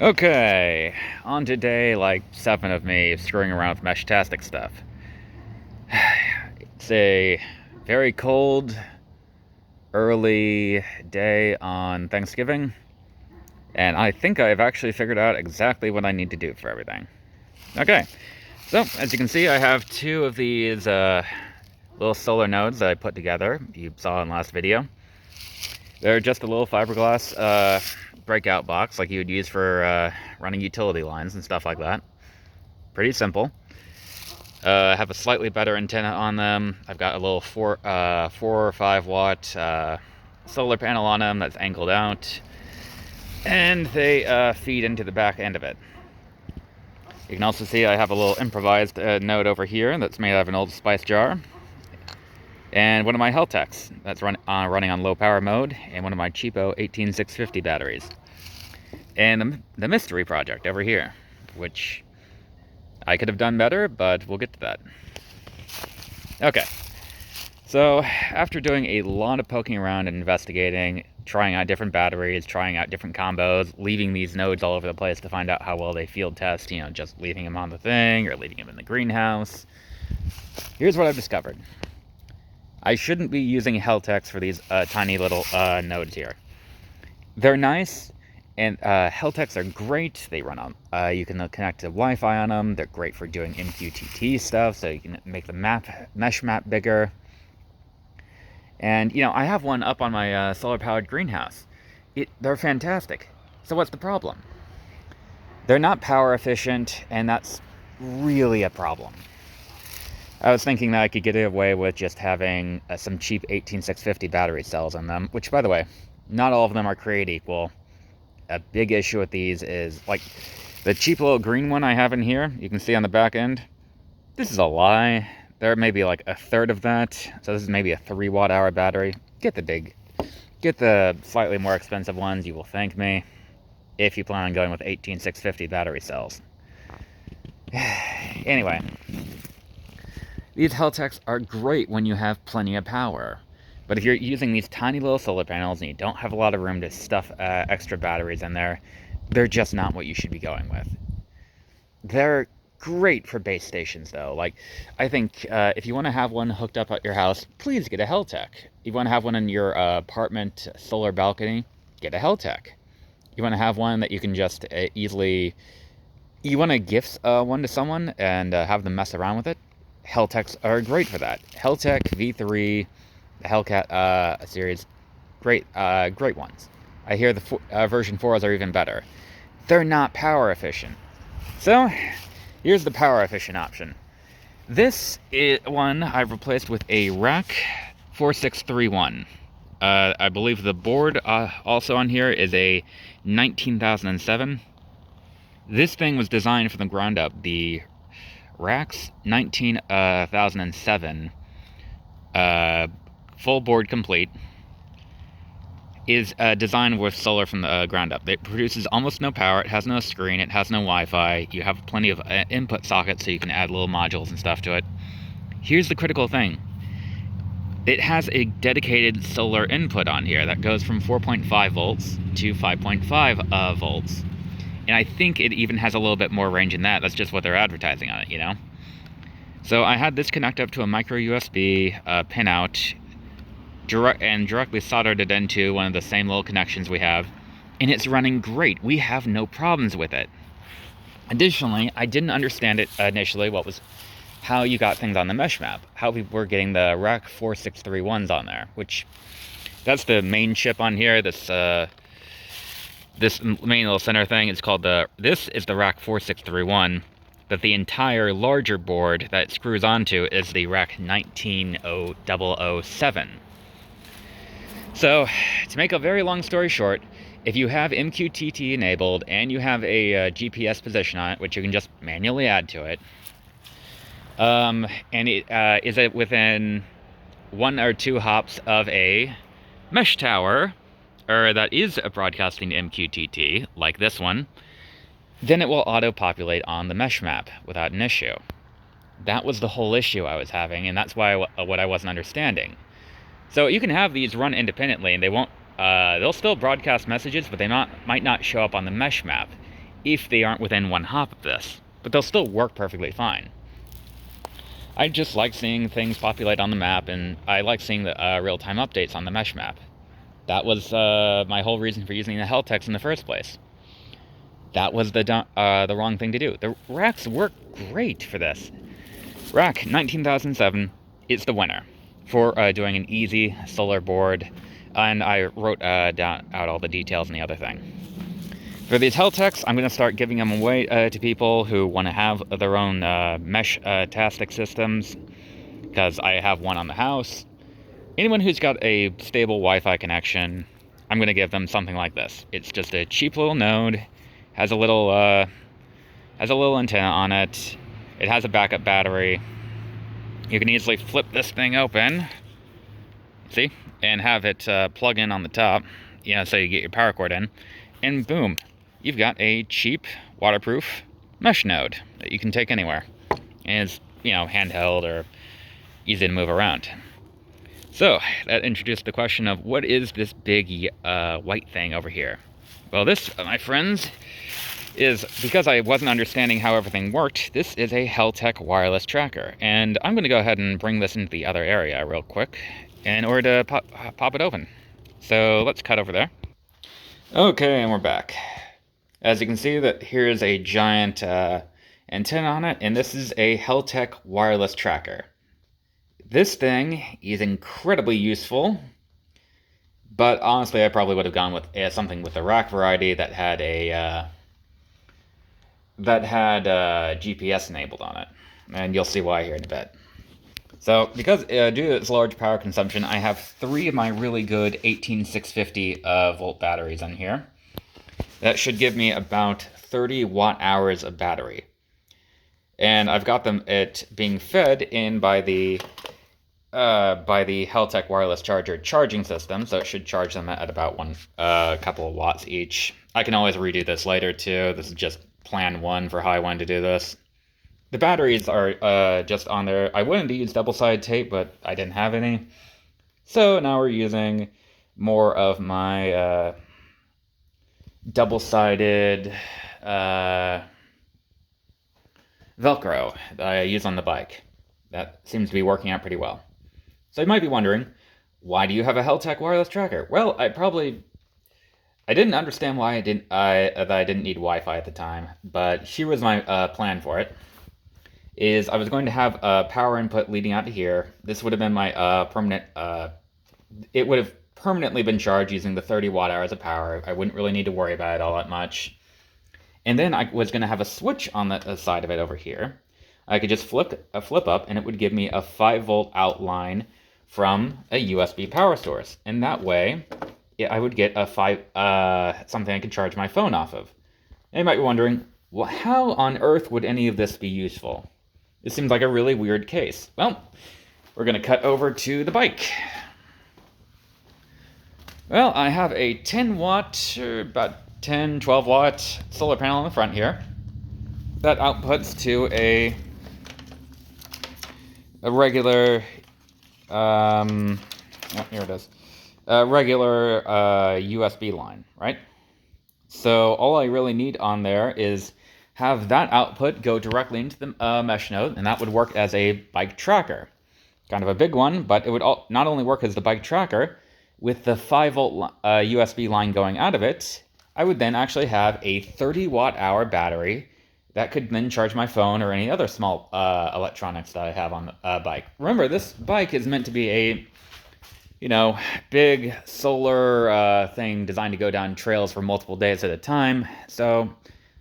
Okay, on to day like 7 of me screwing around with Meshtastic stuff. It's a very cold, early day on Thanksgiving, and I think I've actually figured out exactly what I need to do for everything. Okay, so as you can see, I have two of these little solar nodes that I put together, you saw in last video. They're just a little fiberglass breakout box like you would use for running utility lines and stuff like that. Pretty simple. I have a slightly better antenna on them. I've got a little 4 or 5 watt solar panel on them that's angled out, and they feed into the back end of it. You can also see I have a little improvised node over here that's made out of an old spice jar, and one of my Heltecs that's running on low power mode, and one of my cheapo 18650 batteries, and the mystery project over here, which I could have done better, but we'll get to that. Okay, so after doing a lot of poking around and investigating, trying out different batteries, trying out different combos, leaving these nodes all over the place to find out how well they field test, just leaving them on the thing or leaving them in the greenhouse, here's what I've discovered. I shouldn't be using Heltecs for these tiny little nodes here. They're nice, and Heltecs are great. They run on, you can connect to Wi-Fi on them. They're great for doing MQTT stuff, so you can make the mesh map bigger. And, I have one up on my solar-powered greenhouse. They're fantastic. So what's the problem? They're not power efficient, and that's really a problem. I was thinking that I could get away with just having some cheap 18650 battery cells on them, which, by the way, not all of them are created equal. A big issue with these is, like, the cheap little green one I have in here, you can see on the back end, this is a lie. There may be like a third of that, so this is maybe a 3 watt hour battery. Get the slightly more expensive ones, you will thank me, if you plan on going with 18650 battery cells. Anyway, these Heltecs are great when you have plenty of power. But if you're using these tiny little solar panels and you don't have a lot of room to stuff extra batteries in there, they're just not what you should be going with. They're great for base stations, though. Like, I think if you want to have one hooked up at your house, please get a Heltec. You want to have one in your apartment solar balcony, get a Heltec. You want to have one that you can just easily... You want to gift one to someone and have them mess around with it? Heltecs are great for that. Heltec, V3... the Hellcat series, great ones. I hear the version 4s are even better. They're not power efficient. So, here's the power efficient option. This is one I've replaced with a RAK19007. I believe the board also on here is a 19007. This thing was designed from the ground up. The RAK19007 full board complete, is designed with solar from the ground up. It produces almost no power, it has no screen, it has no Wi-Fi, you have plenty of input sockets so you can add little modules and stuff to it. Here's the critical thing. It has a dedicated solar input on here that goes from 4.5 volts to 5.5 volts. And I think it even has a little bit more range than that. That's just what they're advertising on it, So I had this connect up to a micro USB pinout, and directly soldered it into one of the same little connections we have, and it's running great. We have no problems with it. Additionally, I didn't understand it initially, how you got things on the mesh map, how we were getting the RAK4631s on there, which that's the main chip on here. This main little center thing is called this is the RAK4631. But the entire larger board that it screws onto is the RAK19007. So, to make a very long story short, if you have MQTT enabled and you have a GPS position on it, which you can just manually add to it, and it is within 1 or 2 hops of a mesh tower, or that is broadcasting MQTT, like this one, then it will auto-populate on the mesh map without an issue. That was the whole issue I was having, and that's why what I wasn't understanding. So you can have these run independently, and they'll still broadcast messages, but they might not show up on the mesh map. if they aren't within one hop of this, but they'll still work perfectly fine. I just like seeing things populate on the map, and I like seeing the real-time updates on the mesh map. That was my whole reason for using the Heltecs in the first place. That was the wrong thing to do. The racks work great for this. RAK19007 is the winner for doing an easy solar board, and I wrote out all the details and the other thing. For these Heltecs, I'm going to start giving them away to people who want to have their own Meshtastic systems, because I have one on the house. Anyone who's got a stable Wi-Fi connection, I'm going to give them something like this. It's just a cheap little node, has a little antenna on it. It has a backup battery. You can easily flip this thing open, see, and have it plug in on the top, so you get your power cord in, and boom, you've got a cheap, waterproof mesh node that you can take anywhere. And it's, handheld or easy to move around. So, that introduced the question of what is this big white thing over here? Well, this, my friends, is, because I wasn't understanding how everything worked, this is a Heltec wireless tracker. And I'm going to go ahead and bring this into the other area real quick in order to pop it open. So let's cut over there. Okay, and we're back. As you can see, that here is a giant antenna on it, and this is a Heltec wireless tracker. This thing is incredibly useful, but honestly, I probably would have gone with something with the RAK variety that had a GPS enabled on it, and you'll see why here in a bit. So, because due to its large power consumption, I have 3 of my really good 18650 volt batteries in here. That should give me about 30 watt-hours of battery. And I've got them being fed in by the Heltec wireless charger charging system, so it should charge them at about a couple of watts each. I can always redo this later too. This is just plan 1 for how I wanted to do this. The batteries are just on there. I wanted to use double-sided tape, but I didn't have any. So now we're using more of my double-sided Velcro that I use on the bike. That seems to be working out pretty well. So you might be wondering, why do you have a Heltec wireless tracker? Well, I didn't understand why I didn't need Wi-Fi at the time, but here was my plan for it. I was going to have a power input leading out to here. This would have been my permanent. It would have permanently been charged using the 30 watt-hours of power. I wouldn't really need to worry about it all that much. And then I was going to have a switch on the side of it over here. I could just flip up, and it would give me a 5-volt outline from a USB power source. And that way, I would get something I could charge my phone off of. And you might be wondering, well, how on earth would any of this be useful? This seems like a really weird case. Well, we're going to cut over to the bike. Well, I have a 10 watt, about 10, 12 watt solar panel on the front here. That outputs to a regular, here it is, a regular USB line, right? So all I really need on there is have that output go directly into the mesh node, and that would work as a bike tracker. Kind of a big one, but it would not only work as the bike tracker, with the 5-volt USB line going out of it, I would then actually have a 30 watt-hour battery that could then charge my phone or any other small electronics that I have on the bike. Remember, this bike is meant to be a, big solar thing designed to go down trails for multiple days at a time. So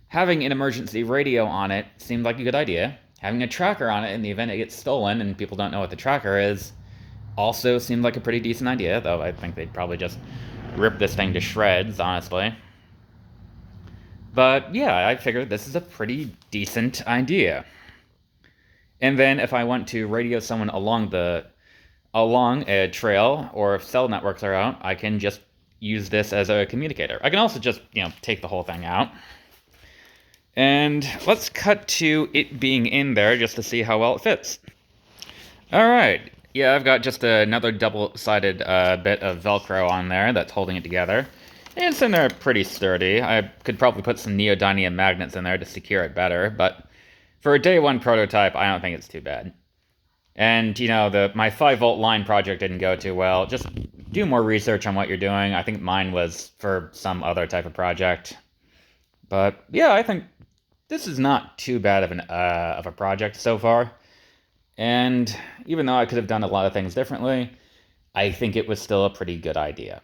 having an emergency radio on it seemed like a good idea. Having a tracker on it in the event it gets stolen and people don't know what the tracker is also seemed like a pretty decent idea, though I think they'd probably just rip this thing to shreds, honestly. But yeah, I figured this is a pretty decent idea. And then if I want to radio someone along a trail, or if cell networks are out, I can just use this as a communicator. I can also just, take the whole thing out. And let's cut to it being in there just to see how well it fits. All right. Yeah, I've got just another double-sided bit of Velcro on there that's holding it together. It's in there pretty sturdy. I could probably put some neodymium magnets in there to secure it better, but for a day one prototype, I don't think it's too bad. And, you know, my 5-volt line project didn't go too well. Just do more research on what you're doing. I think mine was for some other type of project. But, yeah, I think this is not too bad of a project so far. And even though I could have done a lot of things differently, I think it was still a pretty good idea.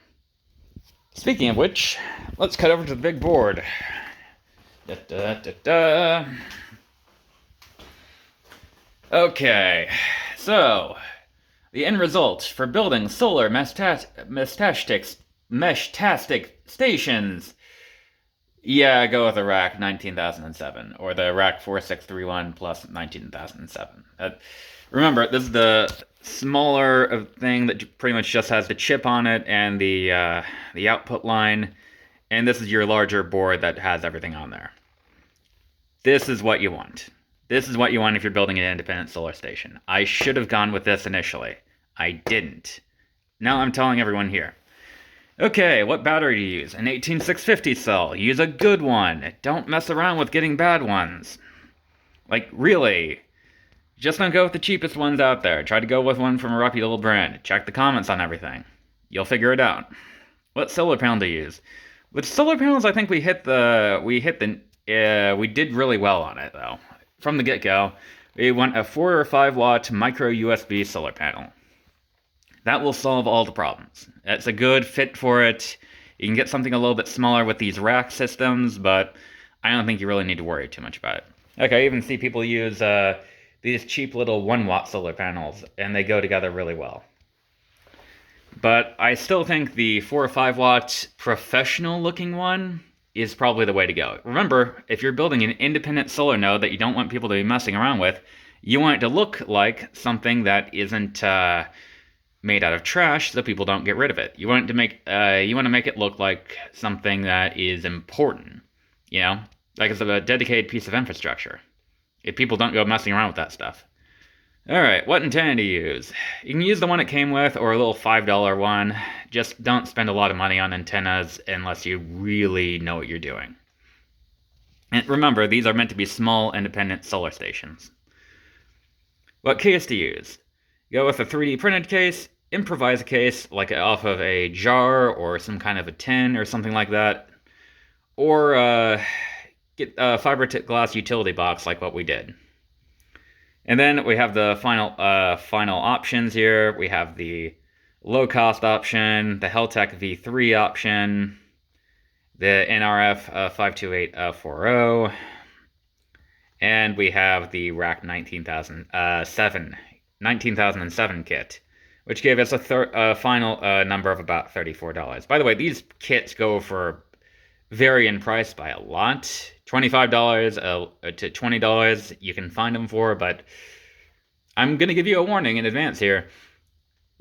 Speaking of which, let's cut over to the big board. Okay, so the end result for building solar meshtastic stations. Yeah, go with the RAK19007 or the RAK4631 plus 19007. Remember, this is the smaller thing that pretty much just has the chip on it and the output line, and this is your larger board that has everything on there. This is what you want. This is what you want if you're building an independent solar station. I should have gone with this initially. I didn't. Now I'm telling everyone here. Okay, what battery to use? An 18650 cell. Use a good one. Don't mess around with getting bad ones. Like, really. Just don't go with the cheapest ones out there. Try to go with one from a reputable brand. Check the comments on everything. You'll figure it out. What solar panel to use? With solar panels, I think we did really well on it, though. From the get-go, we want a 4 or 5 watt micro USB solar panel. That will solve all the problems. It's a good fit for it. You can get something a little bit smaller with these rack systems, but I don't think you really need to worry too much about it. Okay, I even see people use these cheap little 1 watt solar panels, and they go together really well. But I still think the 4 or 5 watt professional looking one is probably the way to go. Remember, if you're building an independent solar node that you don't want people to be messing around with, you want it to look like something that isn't made out of trash so people don't get rid of it. You want to make it look like something that is important, you know? Like it's a dedicated piece of infrastructure. If people don't go messing around with that stuff. Alright, what antenna to use? You can use the one it came with, or a little $5 one. Just don't spend a lot of money on antennas unless you really know what you're doing. And remember, these are meant to be small, independent solar stations. What case to use? Go with a 3D printed case, improvise a case, like off of a jar, or some kind of a tin, or something like that. Or get a fiberglass utility box, like what we did. And then we have the final options here. We have the low-cost option, the Heltec V3 option, the NRF 52840, and we have the RAK19007 kit, which gave us a final number of about $34. By the way, these kits go for vary in price by a lot. $25 to $20 you can find them for, but I'm going to give you a warning in advance here.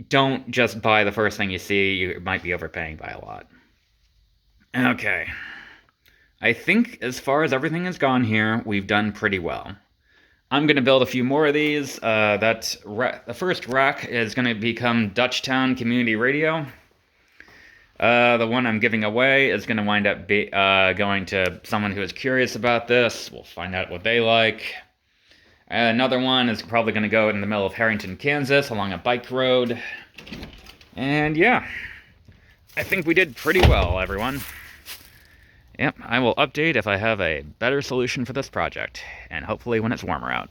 Don't just buy the first thing you see. You might be overpaying by a lot. Okay. I think as far as everything has gone here, we've done pretty well. I'm going to build a few more of these. The first rack is going to become Dutchtown Community Radio. The one I'm giving away is going to wind up going to someone who is curious about this. We'll find out what they like. Another one is probably going to go in the middle of Harrington, Kansas, along a bike road. And yeah, I think we did pretty well, everyone. Yep, I will update if I have a better solution for this project, and hopefully when it's warmer out.